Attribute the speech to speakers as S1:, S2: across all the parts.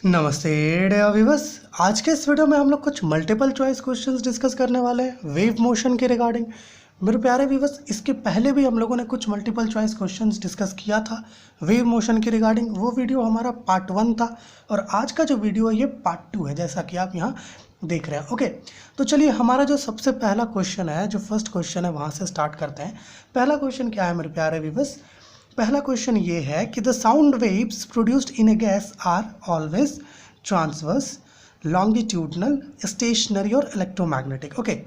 S1: नमस्ते dear viewers. आज के इस वीडियो में हम लोग कुछ मल्टीपल चॉइस क्वेश्चंस डिस्कस करने वाले हैं वेव मोशन के रिगार्डिंग। मेरे प्यारे व्यूअर्स, इसके पहले भी हम लोगों ने कुछ मल्टीपल चॉइस क्वेश्चंस डिस्कस किया था वेव मोशन के रिगार्डिंग। वो वीडियो हमारा पार्ट 1 था और आज का जो वीडियो है ये पार्ट 2 है, जैसा कि आप यहाँ देख रहे हैं। ओके, तो चलिए हमारा जो सबसे पहला क्वेश्चन है, जो फर्स्ट क्वेश्चन है, वहाँ से स्टार्ट करते हैं। पहला क्वेश्चन क्या है मेरे प्यारे व्यूअर्स? पहला क्वेश्चन ये है कि the sound waves produced in a gas are always transverse, longitudinal, stationary और इलेक्ट्रोमैग्नेटिक। ओके,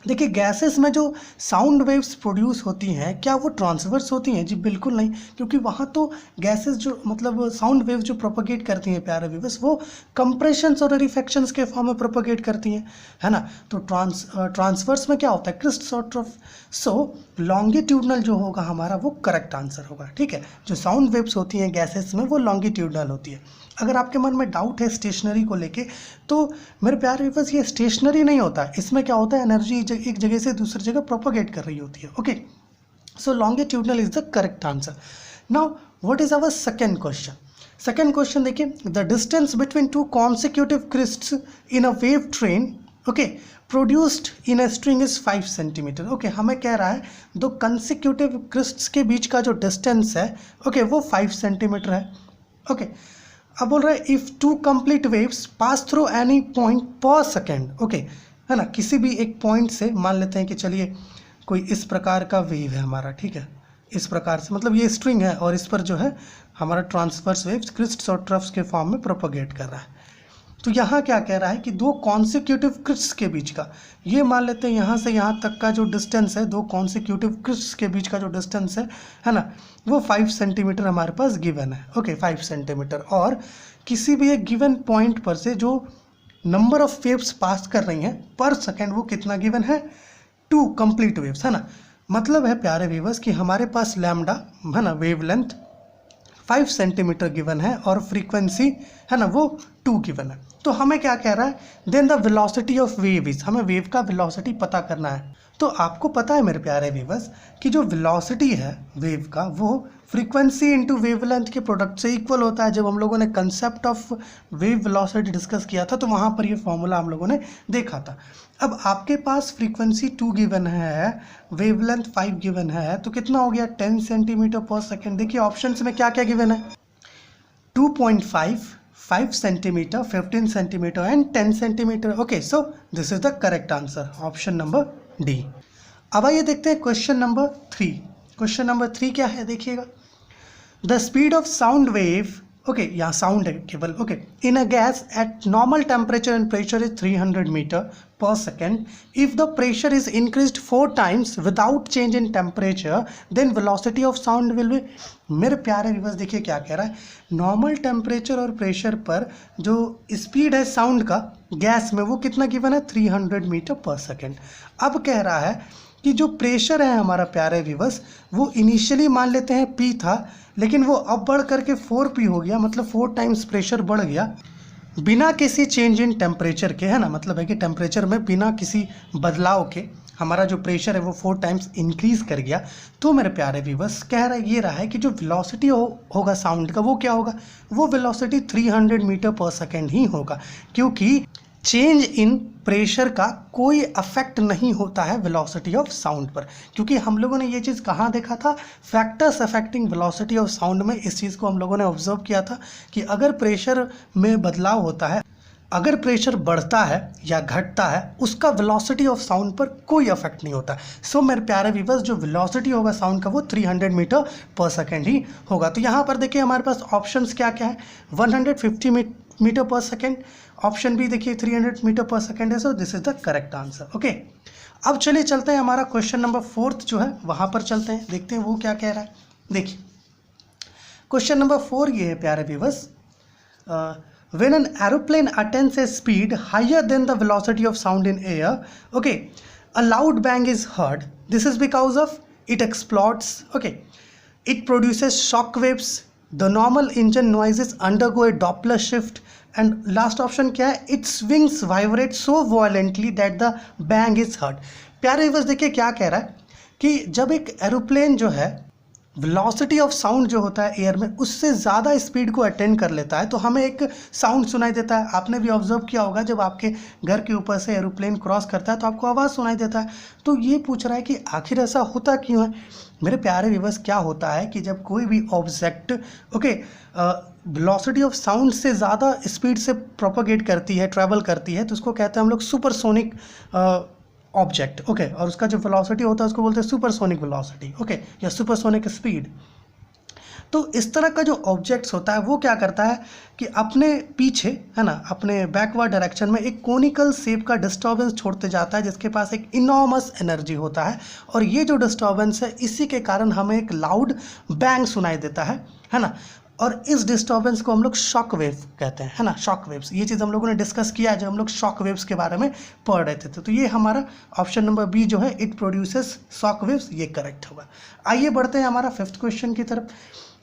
S1: देखिए गैसेस में जो साउंड वेव्स प्रोड्यूस होती हैं, क्या वो ट्रांसवर्स होती हैं? जी बिल्कुल नहीं, क्योंकि वहाँ तो गैसेस जो मतलब साउंड वेव्स जो प्रोपगेट करती हैं प्यारे व्यूअर्स, वो कंप्रेशंस और रिफ्लेक्शंस के फॉर्म में प्रोपगेट करती हैं, है ना। तो ट्रांसवर्स में क्या होता है? क्रिस्ट और ट्रफ। सो लॉन्गिट्यूडनल जो होगा हमारा वो करेक्ट आंसर होगा। ठीक है, जो साउंड वेव्स होती हैं गैसेस में वो लॉन्गिट्यूडनल होती है। अगर आपके मन में डाउट है स्टेशनरी को लेके, तो मेरे प्यारे व्यूअर्स ये स्टेशनरी नहीं होता है। इसमें क्या होता है? एनर्जी एक जगह से दूसरी जगह प्रोपोगेट कर रही होती है। Okay, so longitudinal is the correct answer. Now what is our second question? Second question देखिए, the distance between two consecutive crests in a wave train okay produced in a string is 5 centimetre. Okay, हमें कह रहा है दो consecutive क्रिस्ट्स के बीच का जो distance है ओके वो 5 सेंटीमीटर है। ओके, अब बोल रहा है if two complete waves pass through any point पर सेकेंड। ओके, है ना, किसी भी एक पॉइंट से मान लेते हैं कि चलिए कोई इस प्रकार का वेव है हमारा, ठीक है, इस प्रकार से, मतलब ये स्ट्रिंग है और इस पर जो है हमारा ट्रांसवर्स वेव्स क्रिस्ट्स और ट्रफ्स के फॉर्म में प्रोपोगेट कर रहा है। तो यहाँ क्या कह रहा है कि दो कॉन्सिक्यूटिव क्रिस्ट्स के बीच का, ये मान लेते हैं यहाँ से यहाँ तक का जो डिस्टेंस है, दो कॉन्सिक्यूटिव क्रिस्ट्स के बीच का जो डिस्टेंस है ना, वो 5 सेंटीमीटर हमारे पास गिवन है। Okay, 5 centimetre. और किसी भी एक गिवन पॉइंट पर से जो नंबर ऑफ वेव्स पास कर रही हैं पर सेकेंड, वो कितना गिवन है? 2 कंप्लीट वेव्स, है ना। मतलब है प्यारे व्यूअर्स कि हमारे पास लैम्डा, है ना, वेवलेंथ 5 सेंटीमीटर गिवन है और फ्रीक्वेंसी, है ना, वो 2 गिवन है। तो हमें क्या कह रहा है? Then the velocity of wave is, हमें वेव का वेलोसिटी पता करना है। तो आपको पता है मेरे प्यारे व्यूअर्स कि जो वेलोसिटी है वेव का वो फ्रीक्वेंसी इंटू वेवलेंथ के प्रोडक्ट से इक्वल होता है। जब हम लोगों ने concept of wave velocity discuss किया था तो वहाँ पर ये फॉर्मूला हम लोगों ने देखा था। अब आपके पास फ्रीक्वेंसी 2 गिवन है, वेवलेंथ 5 गिवन है, तो कितना हो गया? 10 सेंटीमीटर पर सेकेंड। देखिए ऑप्शंस में क्या क्या गिवन है? 2.5, 5 centimetre, 15 centimetre and 10 centimetre. Okay, so this is the correct answer, option number D. अब आइए देखते हैं क्वेश्चन नंबर 3। क्वेश्चन नंबर 3 क्या है देखिएगा, the speed of sound wave, okay यहाँ साउंड है केवल, okay, in a gas at normal temperature and pressure is 300 metre per second. If the pressure is increased 4 times without change in temperature then velocity of sound will be. मेरे प्यारे viewers देखिए क्या कह रहा है, normal temperature और pressure पर जो स्पीड है साउंड का गैस में वो कितना गिवन है? 300 मीटर पर सेकेंड। अब कह रहा है कि जो प्रेशर है हमारा प्यारे व्यूअर्स, वो इनिशियली मान लेते हैं P था, लेकिन वो अब बढ़ करके 4P हो गया, मतलब 4 टाइम्स प्रेशर बढ़ गया बिना किसी चेंज इन टेम्परेचर के, है ना। मतलब है कि टेम्परेचर में बिना किसी बदलाव के हमारा जो प्रेशर है वो 4 टाइम्स इंक्रीज कर गया। तो मेरे प्यारे व्यूअर्स कह रहा ये रहा है कि जो वेलोसिटी होगा साउंड का वो क्या होगा? वो वेलोसिटी 300 मीटर पर सेकेंड ही होगा, क्योंकि चेंज इन प्रेशर का कोई अफेक्ट नहीं होता है वेलोसिटी ऑफ साउंड पर। क्योंकि हम लोगों ने ये चीज़ कहाँ देखा था? Factors affecting velocity of sound में इस चीज़ को हम लोगों ने ऑब्जर्व किया था कि अगर प्रेशर में बदलाव होता है, अगर प्रेशर बढ़ता है या घटता है, उसका वेलोसिटी ऑफ साउंड पर कोई अफेक्ट नहीं होता। सो मेरे प्यारे व्यूअर्स जो वेलोसिटी होगा साउंड का वो 300 मीटर पर सेकेंड ही होगा। तो यहाँ पर देखिए हमारे पास ऑप्शंस क्या क्या है, 150 metre per second, option B देखिए 300 मीटर पर सेकेंड है। सो this is the correct answer. Okay, अब चलिए चलते हैं हमारा क्वेश्चन नंबर 4 जो है वहाँ पर चलते हैं, देखते हैं वो क्या कह रहा है। देखिए क्वेश्चन नंबर 4 ये है प्यारे viewers, when an aeroplane attains a speed higher than the velocity of sound in air, okay, a loud bang is heard. This is because of it explodes, okay, it produces shock waves, the normal engine noises undergo a Doppler shift, and last option क्या है? Its wings vibrate so violently that the bang is heard. प्यारे viewers देखिए क्या कह रहा है कि जब एक एरोप्लेन जो है वेलोसिटी ऑफ साउंड जो होता है एयर में उससे ज़्यादा स्पीड को अटेंड कर लेता है तो हमें एक साउंड सुनाई देता है। आपने भी ऑब्जर्व किया होगा जब आपके घर के ऊपर से एरोप्लेन क्रॉस करता है तो आपको आवाज़ सुनाई देता है। तो ये पूछ रहा है कि आखिर ऐसा होता क्यों है। मेरे प्यारे व्यूअर्स, क्या होता है कि जब कोई भी ऑब्जेक्ट वेलोसिटी ऑफ साउंड से ज़्यादा स्पीड से प्रोपोगेट करती है, ट्रैवल करती है, तो उसको कहते हैं हम लोग सुपरसोनिक ऑब्जेक्ट। ओके, और उसका जो वेलोसिटी होता है उसको बोलते हैं सुपरसोनिक वेलोसिटी। ओके, या सुपरसोनिक स्पीड। तो इस तरह का जो ऑब्जेक्ट्स होता है वो क्या करता है कि अपने पीछे, है ना, अपने बैकवर्ड डायरेक्शन में एक कोनिकल शेप का डिस्टर्बेंस छोड़ते जाता है जिसके पास एक इनॉर्मस एनर्जी होता है। और ये जो डिस्टर्बेंस है इसी के कारण हमें एक लाउड बैंग सुनाई देता है ना। और इस डिस्टर्बेंस को हम लोग शॉक वेव कहते हैं, है ना, शॉक वेव्स। ये चीज़ हम लोगों ने डिस्कस किया जब हम लोग शॉक वेव्स के बारे में पढ़ रहे थे। तो ये हमारा ऑप्शन नंबर बी जो है, इट प्रोड्यूसेस शॉक वेव्स, ये करेक्ट होगा। आइए बढ़ते हैं हमारा फिफ्थ क्वेश्चन की तरफ।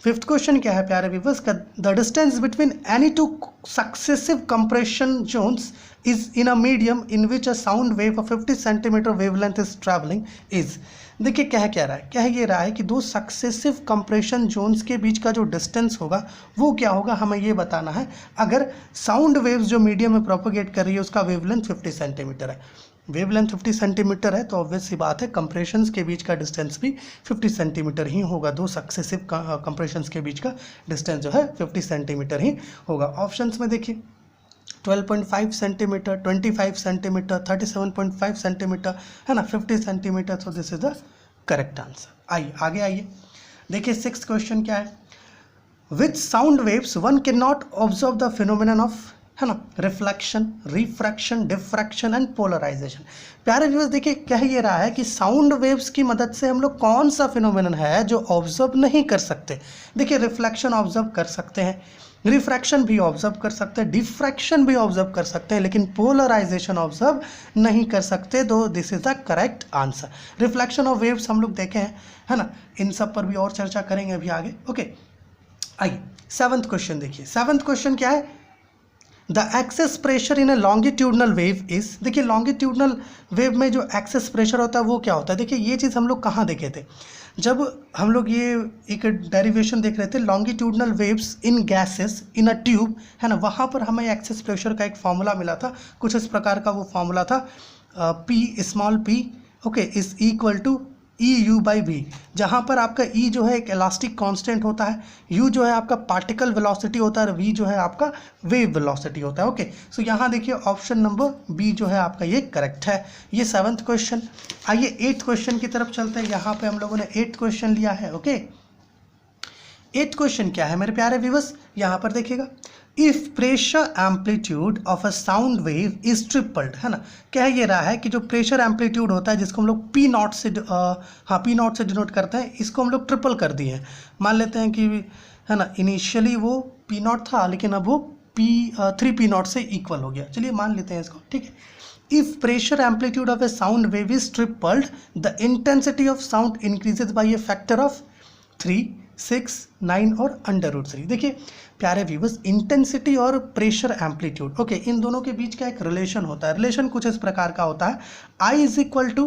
S1: फिफ्थ क्वेश्चन क्या है प्यारे व्यूअर्स का, the distance between any two successive compression zones is in a medium in which a sound wave of 50 centimetre wavelength is travelling is. देखिए क्या रहा है, ये रहा है कि दो सक्सेसिव कंप्रेशन जोन्स के बीच का जो डिस्टेंस होगा वो क्या होगा, हमें ये बताना है। अगर साउंड वेव्स जो मीडियम में प्रोपोगेट कर रही है उसका वेवलेंथ 50 सेंटीमीटर है, वेवलेंथ 50 सेंटीमीटर है, तो ऑब्वियस सी बात है कंप्रेशंस के बीच का डिस्टेंस भी 50 सेंटीमीटर ही होगा। दो सक्सेसिव कंप्रेशंस के बीच का डिस्टेंस जो है 50 सेंटीमीटर ही होगा। ऑप्शंस में देखिए 12.5 सेंटीमीटर, 25 सेंटीमीटर, 37.5 सेंटीमीटर, है ना, 50 centimetre. So this is the correct answer. आइए आगे आइए, देखिए सिक्स्थ क्वेश्चन क्या है, which sound waves one can not observe the phenomenon of, है ना, reflection, refraction, diffraction and polarisation. प्यारे व्यूअर्स, देखिए कह ये रहा है कि साउंड वेव्स की मदद से हम लोग कौन सा फिनोमिनन है जो ऑब्जर्व नहीं कर सकते। देखिए रिफ्लेक्शन ऑब्जर्व कर सकते हैं, रिफ्रैक्शन भी ऑब्जर्व कर सकते हैं, डिफ्रैक्शन भी ऑब्जर्व कर सकते हैं, लेकिन पोलराइजेशन ऑब्जर्व नहीं कर सकते। तो this is the correct answer. Reflection of waves हम लोग देखे हैं, है ना, इन सब पर भी और चर्चा करेंगे अभी आगे। ओके, आइए सेवंथ क्वेश्चन देखिए। सेवंथ क्वेश्चन क्या है, the excess pressure in A longitudinal wave is. देखिए लॉन्गिट्यूडनल वेव में जो एक्सेस प्रेशर होता है वो क्या होता है। देखिए ये चीज़ हम लोग कहाँ देखे थे, जब हम लोग ये एक डेरिवेशन देख रहे थे, longitudinal waves in gases in a tube, है ना, वहाँ पर हमें एक्सेस प्रेशर का एक फॉर्मूला मिला था। कुछ इस प्रकार का वो फॉर्मूला था, P small P, okay, is equal to E U by V, जहाँ पर आपका ई जो है एक इलास्टिक कांस्टेंट होता है, यू जो है आपका पार्टिकल वेलोसिटी होता है, और वी जो है आपका वेव वेलोसिटी होता है। ओके, सो यहाँ देखिए ऑप्शन नंबर बी जो है आपका ये करेक्ट है। ये सेवन्थ क्वेश्चन। आइए एट्थ क्वेश्चन की तरफ चलते हैं। यहाँ पे हम लोगों ने एट्थ क्वेश्चन लिया है। ओके, एट्थ क्वेश्चन क्या है मेरे प्यारे व्यूअर्स, यहाँ पर देखिएगा, if pressure amplitude of a sound wave is tripled, है ना, कह ये रहा है कि जो प्रेशर एम्पलीट्यूड होता है जिसको हम लोग पी नॉट से पी नॉट से डिनोट करते हैं, इसको हम लोग ट्रिपल कर दिए हैं। मान लेते हैं कि, है ना, इनिशियली वो पी नॉट था लेकिन अब वो थ्री पी नॉट से इक्वल हो गया। चलिए मान लेते हैं इसको, ठीक है। If pressure amplitude of A sound wave is tripled, the intensity of sound increases by A factor of 3, 6, 9 और √3। देखिए प्यारे व्यूअर्स, इंटेंसिटी और प्रेशर एम्पलीट्यूड, ओके, इन दोनों के बीच का एक रिलेशन होता है। रिलेशन कुछ इस प्रकार का होता है, I is equal to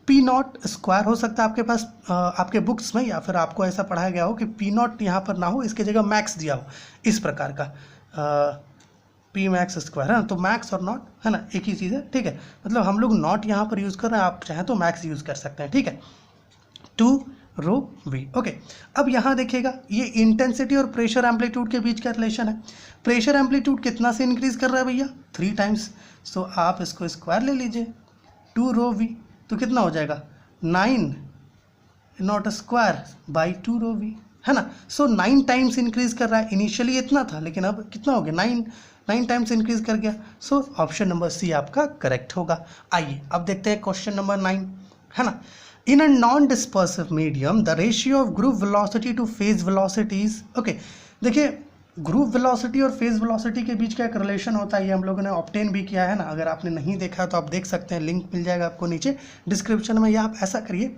S1: P not square हो सकता है आपके पास आपके बुक्स में, या फिर आपको ऐसा पढ़ाया गया हो कि पी नॉट यहाँ पर ना हो, इसके जगह मैक्स दिया हो, इस प्रकार का पी मैक्स स्क्वायर, है ना। तो मैक्स और नॉट, है ना, एक ही चीज़ है, ठीक है। मतलब हम लोग नॉट यहाँ पर यूज़ कर रहे हैं, आप चाहें तो मैक्स यूज़ कर सकते हैं, ठीक है। 2 रो वी, ओके। अब यहाँ देखिएगा, ये इंटेंसिटी और प्रेशर एम्पलीट्यूड के बीच का रिलेशन है। प्रेशर एम्पलीट्यूड कितना से इंक्रीज कर रहा है भैया, 3 टाइम्स। सो आप इसको स्क्वायर ले लीजिए, 2 रो वी, तो कितना हो जाएगा 9 not square by 2 rho V, है ना। सो 9 टाइम्स इंक्रीज कर रहा है। इनिशियली इतना था लेकिन अब कितना हो गया, 9 टाइम्स इंक्रीज कर गया। सो ऑप्शन नंबर सी आपका करेक्ट होगा। आइए अब देखते हैं क्वेश्चन नंबर 9, है ना। In a non-dispersive medium, the ratio of group velocity to phase velocity is, okay, देखिए ग्रुप वेलोसिटी और फेज वेलोसिटी के बीच का एक रिलेशन होता है, ये हम लोगों ने ऑब्टेन भी किया है ना। अगर आपने नहीं देखा तो आप देख सकते हैं, लिंक मिल जाएगा आपको नीचे डिस्क्रिप्शन में। या आप ऐसा करिए,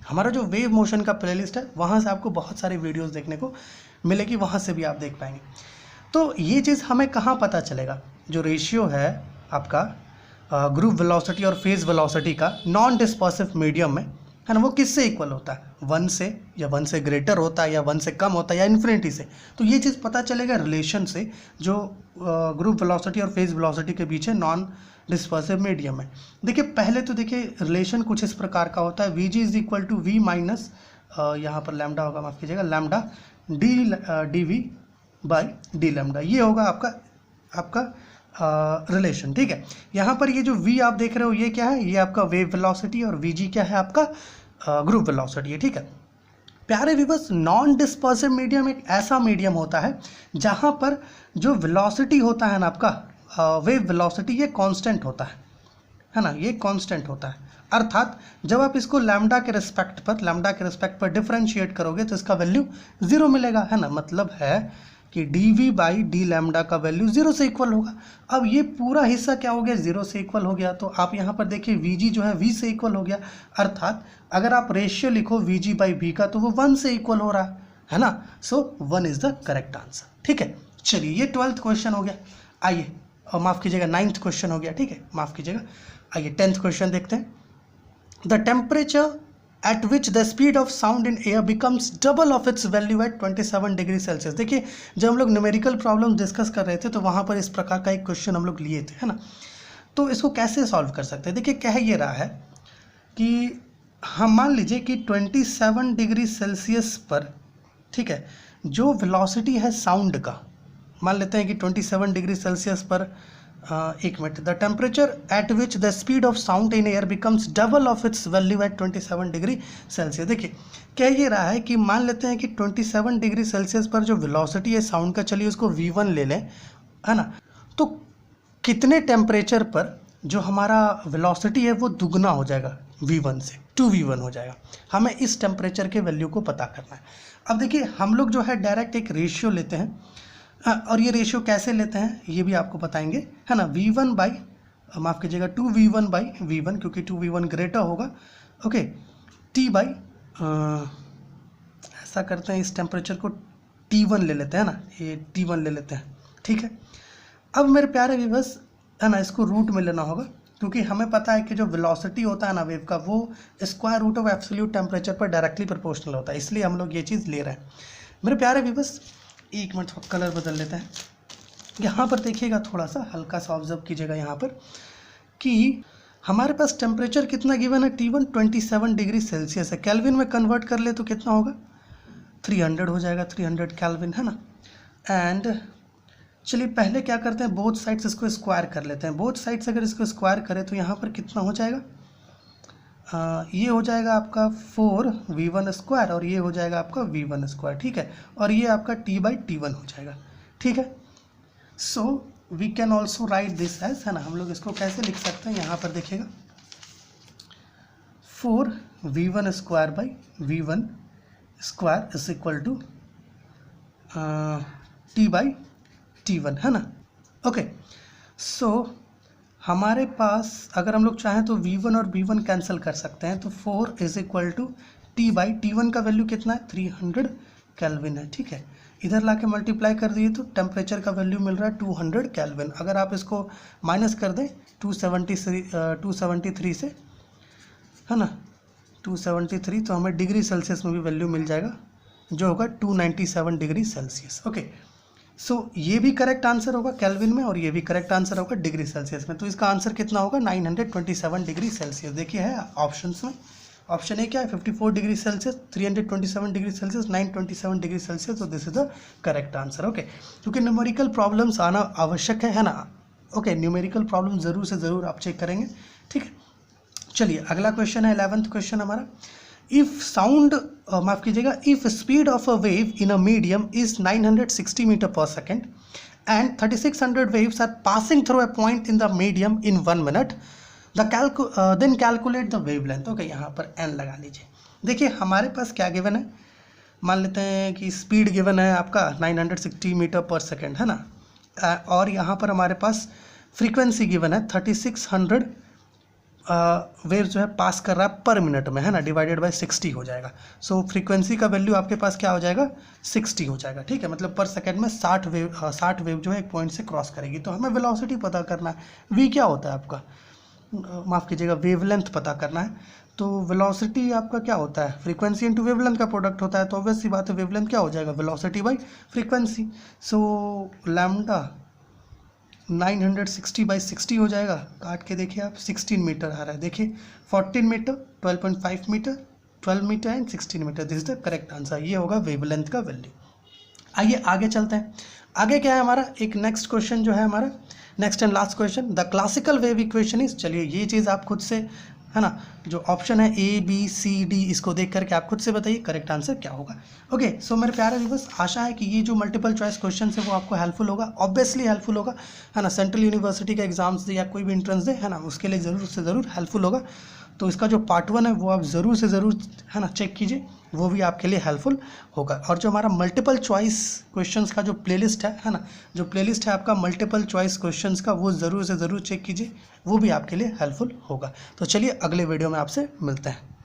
S1: हमारा जो वेव मोशन का प्लेलिस्ट है वहाँ से आपको बहुत सारी वीडियोज़ देखने को मिलेगी, वहाँ से भी आप देख पाएंगे। तो ये चीज़ हमें कहाँ पता चलेगा, जो रेशियो है आपका ग्रुप वेलोसिटी और फेज वेलोसिटी का नॉन डिस्पर्सिव मीडियम में, है ना, वो किससे इक्वल होता है, 1 से, या 1 से ग्रेटर होता है, या 1 से कम होता है, या इन्फिनिटी से। तो ये चीज़ पता चलेगा रिलेशन से जो ग्रुप वेलोसिटी और फेज वेलोसिटी के बीच है नॉन डिस्पर्सिव मीडियम में। देखिए पहले तो देखिए रिलेशन कुछ इस प्रकार का होता है, V G is equal to V minus, यहाँ पर लैम्डा होगा, माफ़ कीजिएगा, lambda D V by D lambda, ये होगा आपका रिलेशन। ठीक है, यहाँ पर ये जो v आप देख रहे हो ये क्या है, ये आपका वेव वेलोसिटी, और vg क्या है, आपका ग्रुप वेलोसिटी है। ठीक है प्यारे व्यूअर्स, नॉन डिस्पर्सिव मीडियम एक ऐसा मीडियम होता है जहाँ पर जो वेलोसिटी होता है ना आपका वेव वेलोसिटी, ये कांस्टेंट होता है ना, ये कांस्टेंट होता है। अर्थात जब आप इसको लैम्डा के रिस्पेक्ट पर डिफरेंशिएट करोगे तो इसका वैल्यू 0 मिलेगा, है ना। मतलब है कि D V by D lambda का वैल्यू 0 से इक्वल होगा। अब ये पूरा हिस्सा क्या हो गया, 0 से इक्वल हो गया। तो आप यहाँ पर देखिए वी जी जो है v से इक्वल हो गया। अर्थात अगर आप रेशियो लिखो वी जी बाई वी का तो वो 1 से इक्वल हो रहा है ना। सो 1 इज द करेक्ट आंसर। ठीक है, चलिए ये 12th क्वेश्चन हो गया। आइए, और माफ़ कीजिएगा 9th क्वेश्चन हो गया। ठीक है, माफ़ कीजिएगा। आइए 10th क्वेश्चन देखते हैं। The temperature at which the speed of sound in air becomes double of its value at 27 degree Celsius. देखिए जब हम लोग न्यूमेरिकल प्रॉब्लम डिस्कस कर रहे थे तो वहाँ पर इस प्रकार का एक क्वेश्चन हम लोग लिए थे, है ना। तो इसको कैसे सॉल्व कर सकते हैं, देखिए कह ये रहा है कि हम मान लीजिए कि 27 डिग्री सेल्सियस पर, ठीक है, जो वेलोसिटी है साउंड का, मान लेते हैं कि 27 डिग्री सेल्सियस पर एक minute, the temperature at which the speed of sound in air becomes double of its value at 27 degree Celsius. देखिए कह ये रहा है कि मान लेते हैं कि 27 डिग्री सेल्सियस पर जो वेलोसिटी है साउंड का, चलिए उसको v1 ले लें, है ना। तो कितने टेम्परेचर पर जो हमारा वेलोसिटी है वो दुगना हो जाएगा v1 से, 2v1 हो जाएगा। हमें इस टेम्परेचर के वैल्यू को पता करना है। अब देखिए हम लोग जो है डायरेक्ट एक रेशियो लेते हैं, और ये रेशियो कैसे लेते हैं ये भी आपको बताएंगे, है ना। v1 बाई, माफ़ कीजिएगा 2v1 बाई v1, क्योंकि 2v1 ग्रेटर होगा। ओके, t बाई, ऐसा करते हैं इस टेम्परेचर को t1 ले लेते हैं ना, ये t1 ले लेते हैं। ठीक है, अब मेरे प्यारे व्यूअर्स, है ना, इसको रूट में लेना होगा, क्योंकि हमें पता है कि जो वेलोसिटी होता है ना वेव का, वो square root of absolute temperature पर डायरेक्टली प्रोपोर्शनल होता है, इसलिए हम लोग ये चीज़ ले रहे हैं। मेरे प्यारे व्यूअर्स, एक मिनट कलर बदल लेते हैं। यहाँ पर देखिएगा, थोड़ा सा हल्का सा ऑब्जर्व कीजिएगा यहाँ पर कि हमारे पास टेम्परेचर कितना गिवन है, T1 27 डिग्री सेल्सियस है। केल्विन में कन्वर्ट कर ले तो कितना होगा, 300 हो जाएगा, 300 केल्विन, है ना। एंड चलिए पहले क्या करते हैं, बोथ साइड्स इसको स्क्वायर कर लेते हैं। बोथ साइड्स अगर इसको स्क्वायर करें तो यहाँ पर कितना हो जाएगा, ये हो जाएगा आपका 4v1 स्क्वायर, और ये हो जाएगा आपका v1 स्क्वायर। ठीक है, और ये आपका t/t1 हो जाएगा। ठीक है, so we can also write this as, है ना, हम लोग इसको कैसे लिख सकते हैं, यहाँ पर देखिएगा 4v1 square by v1 square is equal to t/t1, है ना। ओके, सो हमारे पास अगर हम लोग चाहें तो v1 और v1 कैंसिल कर सकते हैं, तो 4 इज इक्वल टू t/t1 का वैल्यू कितना है, 300 केल्विन है। ठीक है, इधर लाके मल्टीप्लाई कर दिए तो टेम्परेचर का वैल्यू मिल रहा है 200 केल्विन। अगर आप इसको माइनस कर दें 273 से, है ना, 273, तो हमें डिग्री सेल्सियस में भी वैल्यू मिल जाएगा, जो होगा 297 डिग्री सेल्सियस। ओके, सो ये भी करेक्ट आंसर होगा केल्विन में, और ये भी करेक्ट आंसर होगा डिग्री सेल्सियस में। तो इसका आंसर कितना होगा, 927 डिग्री सेल्सियस। देखिए है ऑप्शंस में, ऑप्शन ए क्या है, 54 degree Celsius, 327 degree Celsius, 927 degree Celsius. तो this is the correct answer. Okay, क्योंकि न्यूमेरिकल प्रॉब्लम्स आना आवश्यक है ना। ओके, न्यूमेरिकल प्रॉब्लम ज़रूर से ज़रूर आप चेक करेंगे। ठीक है, चलिए अगला क्वेश्चन है 11th क्वेश्चन हमारा। इफ साउंड, माफ कीजिएगा, if speed of a wave in a medium is 960 metre per second and 3600 waves are passing through a point in the medium in 1 minute, then calculate the wavelength. Okay, यहाँ पर n लगा लीजिए। देखिए हमारे पास क्या given है, मान लेते हैं कि स्पीड गिवन है आपका 960 मीटर पर सेकेंड, है ना, और यहाँ पर हमारे पास फ्रीक्वेंसी गिवन है 3600 वेव जो है पास कर रहा है पर मिनट में, है ना, डिवाइडेड बाय 60 हो जाएगा। सो फ्रीक्वेंसी का वैल्यू आपके पास क्या हो जाएगा, 60 हो जाएगा। ठीक है, मतलब पर सेकंड में 60 वेव जो है एक पॉइंट से क्रॉस करेगी। तो हमें वेलोसिटी पता करना है, v क्या होता है आपका, माफ़ कीजिएगा वेवलेंथ पता करना है, तो वेलोसिटी आपका क्या होता है, फ्रीक्वेंसी इनटू वेवलेंथ का प्रोडक्ट होता है, तो ऑब्वियस सी बात है वेवलेंथ क्या हो जाएगा, velocity by frequency. So lambda 960/60 हो जाएगा, काट के देखिए आप 16 मीटर आ रहा है, देखिए 14 metre, 12.5 metre, 12 metre and 16 metre, this is the correct answer, ये होगा वेवलेंथ का वैल्यू। आइए आगे चलते हैं। आगे क्या है हमारा, एक नेक्स्ट क्वेश्चन जो है हमारा, next and last question, the classical wave equation is, चलिए ये चीज़ आप खुद से, है ना, जो ऑप्शन है ABCD इसको देख करके आप खुद से बताइए करेक्ट आंसर क्या होगा। ओके, सो मेरे प्यारे व्यूअर्स, आशा है कि ये जो मल्टीपल चॉइस क्वेश्चन है वो आपको हेल्पफुल होगा, ऑब्वियसली हेल्पफुल होगा, है ना, सेंट्रल यूनिवर्सिटी का एग्जाम्स दे या कोई भी एंट्रेंस दे, है ना, उसके लिए ज़रूर से ज़रूर हेल्पफुल होगा। तो इसका जो पार्ट 1 है वो आप ज़रूर से ज़रूर, है ना, चेक कीजिए, वो भी आपके लिए हेल्पफुल होगा। और जो हमारा मल्टीपल चॉइस क्वेश्चंस का जो प्लेलिस्ट है ना, जो प्लेलिस्ट है आपका मल्टीपल चॉइस क्वेश्चंस का, वो ज़रूर से ज़रूर चेक कीजिए, वो भी आपके लिए हेल्पफुल होगा। तो चलिए अगले वीडियो में आपसे मिलते हैं।